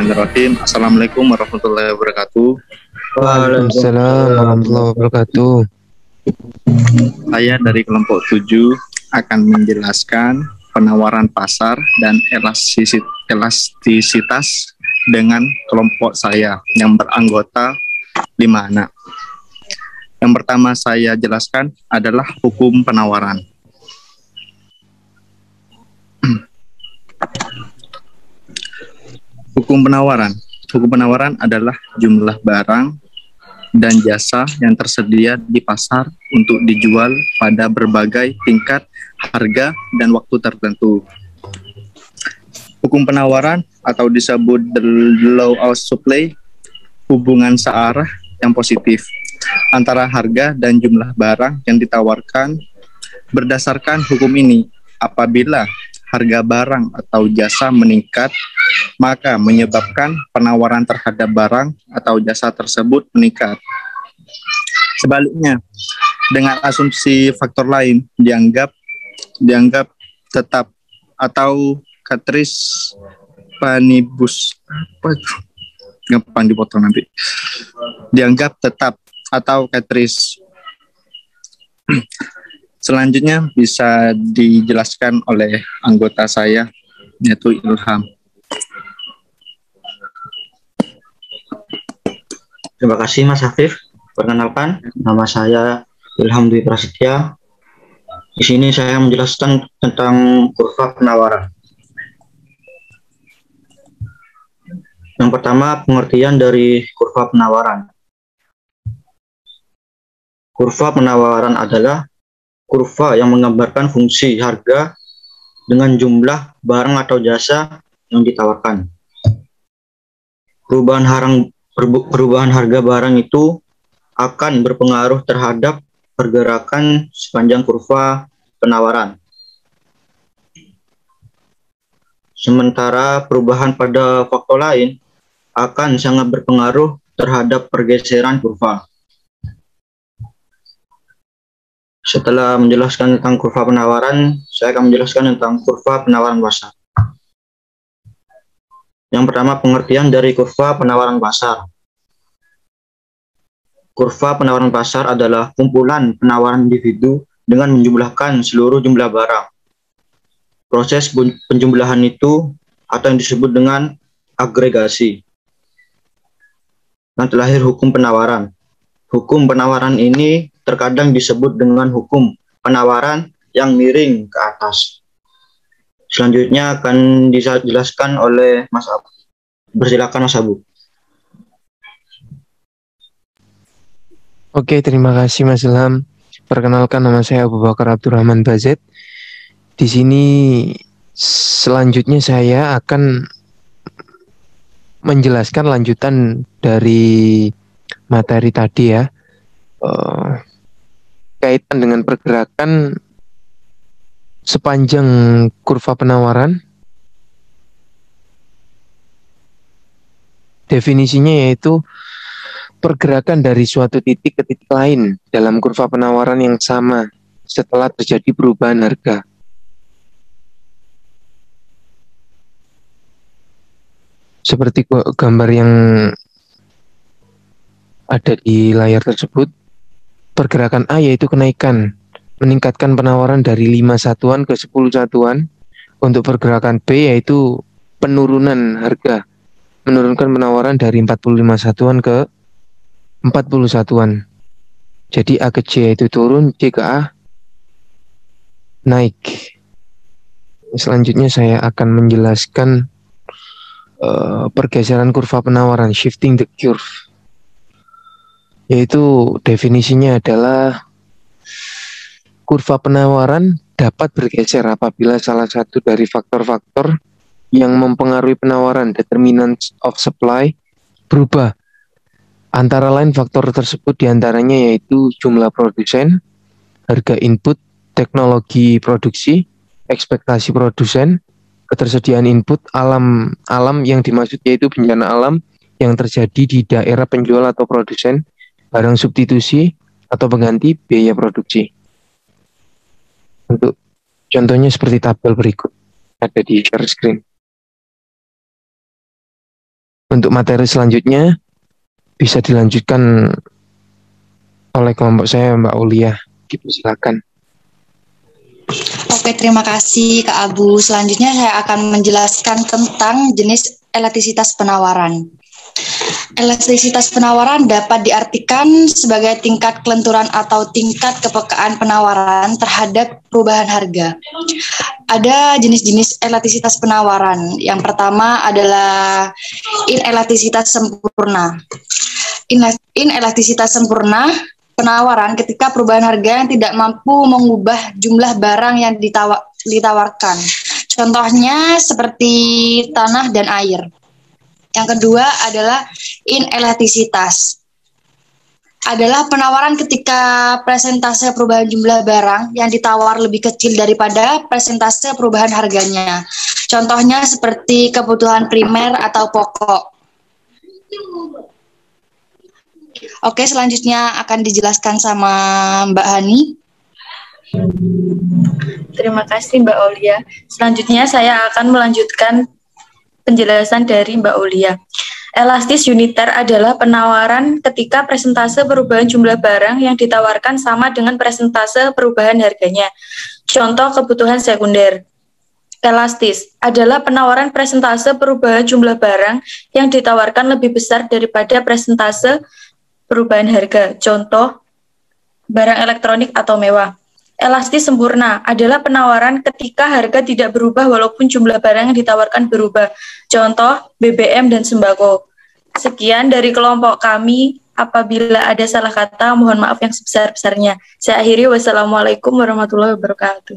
Bismillahirrahmanirrahim. Assalamualaikum warahmatullahi wabarakatuh. Waalaikumsalam warahmatullahi wabarakatuh. Saya dari kelompok 7 akan menjelaskan penawaran pasar dan elastisitas dengan kelompok saya yang beranggota 5 anak. Yang pertama saya jelaskan adalah hukum penawaran. Hukum penawaran adalah jumlah barang dan jasa yang tersedia di pasar untuk dijual pada berbagai tingkat harga dan waktu tertentu. Hukum penawaran atau disebut the law of supply, hubungan searah yang positif antara harga dan jumlah barang yang ditawarkan. Berdasarkan hukum ini, apabila harga barang atau jasa meningkat, maka menyebabkan penawaran terhadap barang atau jasa tersebut meningkat. Sebaliknya, dengan asumsi faktor lain dianggap tetap atau cateris panibus, apa itu? Gampang dipotong nanti. Dianggap tetap atau cateris. Selanjutnya bisa dijelaskan oleh anggota saya, yaitu Ilham. Terima kasih Mas Afif. Perkenalkan, nama saya Ilham Dwi Prasetya. Di sini saya menjelaskan tentang kurva penawaran. Yang pertama, pengertian dari kurva penawaran. Kurva penawaran adalah kurva yang menggambarkan fungsi harga dengan jumlah barang atau jasa yang ditawarkan. Perubahan harga barang itu akan berpengaruh terhadap pergerakan sepanjang kurva penawaran. Sementara perubahan pada faktor lain akan sangat berpengaruh terhadap pergeseran kurva. Setelah menjelaskan tentang kurva penawaran, saya akan menjelaskan tentang kurva penawaran pasar. Yang pertama, pengertian dari kurva penawaran pasar. Kurva penawaran pasar adalah kumpulan penawaran individu dengan menjumlahkan seluruh jumlah barang. Proses penjumlahan itu atau yang disebut dengan agregasi. Dan terakhir, hukum penawaran. Hukum penawaran ini terkadang disebut dengan hukum penawaran yang miring ke atas. Selanjutnya akan dijelaskan oleh Mas Abu. Persilakan Mas Abu. Oke, terima kasih Mas Ilham. Perkenalkan, nama saya Abu Bakar Abdurrahman Bazet. Di sini selanjutnya saya akan menjelaskan lanjutan dari materi tadi ya. Kaitan dengan pergerakan sepanjang kurva penawaran. Definisinya yaitu pergerakan dari suatu titik ke titik lain dalam kurva penawaran yang sama setelah terjadi perubahan harga. Seperti gambar yang ada di layar tersebut, pergerakan A yaitu kenaikan, meningkatkan penawaran dari 5 satuan ke 10 satuan. Untuk pergerakan B yaitu penurunan harga, menurunkan penawaran dari 45 satuan ke 40 satuan. Jadi A ke C yaitu turun, C ke A naik. Selanjutnya saya akan menjelaskan pergeseran kurva penawaran, shifting the curve. Yaitu definisinya adalah kurva penawaran dapat bergeser apabila salah satu dari faktor-faktor yang mempengaruhi penawaran, determinants of supply, berubah. Antara lain faktor tersebut diantaranya yaitu jumlah produsen, harga input, teknologi produksi, ekspektasi produsen, ketersediaan input, alam yang dimaksud yaitu bencana alam yang terjadi di daerah penjual atau produsen, barang substitusi atau pengganti biaya produksi. Untuk contohnya seperti tabel berikut ada di share screen. Untuk materi selanjutnya bisa dilanjutkan oleh kelompok saya, Mbak Aulia. Gitu, silakan. Oke, terima kasih Kak Abu. Selanjutnya saya akan menjelaskan tentang jenis elastisitas penawaran. Elastisitas penawaran dapat diartikan sebagai tingkat kelenturan atau tingkat kepekaan penawaran terhadap perubahan harga. Ada jenis-jenis elastisitas penawaran. Yang pertama adalah inelastisitas sempurna. Inelastisitas sempurna penawaran ketika perubahan harga yang tidak mampu mengubah jumlah barang yang ditawarkan. Contohnya seperti tanah dan air. Yang kedua adalah inelastisitas. Adalah penawaran ketika persentase perubahan jumlah barang yang ditawar lebih kecil daripada persentase perubahan harganya. Contohnya seperti kebutuhan primer atau pokok. Oke, selanjutnya akan dijelaskan sama Mbak Hani. Terima kasih Mbak Aulia. Selanjutnya saya akan melanjutkan penjelasan dari Mbak Aulia. Elastis uniter adalah penawaran ketika persentase perubahan jumlah barang yang ditawarkan sama dengan persentase perubahan harganya. Contoh kebutuhan sekunder. Elastis adalah penawaran persentase perubahan jumlah barang yang ditawarkan lebih besar daripada persentase perubahan harga. Contoh barang elektronik atau mewah. Elastis sempurna adalah penawaran ketika harga tidak berubah walaupun jumlah barang yang ditawarkan berubah. Contoh, BBM dan sembako. Sekian dari kelompok kami. Apabila ada salah kata, mohon maaf yang sebesar-besarnya. Saya akhiri. Wassalamualaikum warahmatullahi wabarakatuh.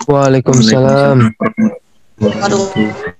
Waalaikumsalam. Waduh.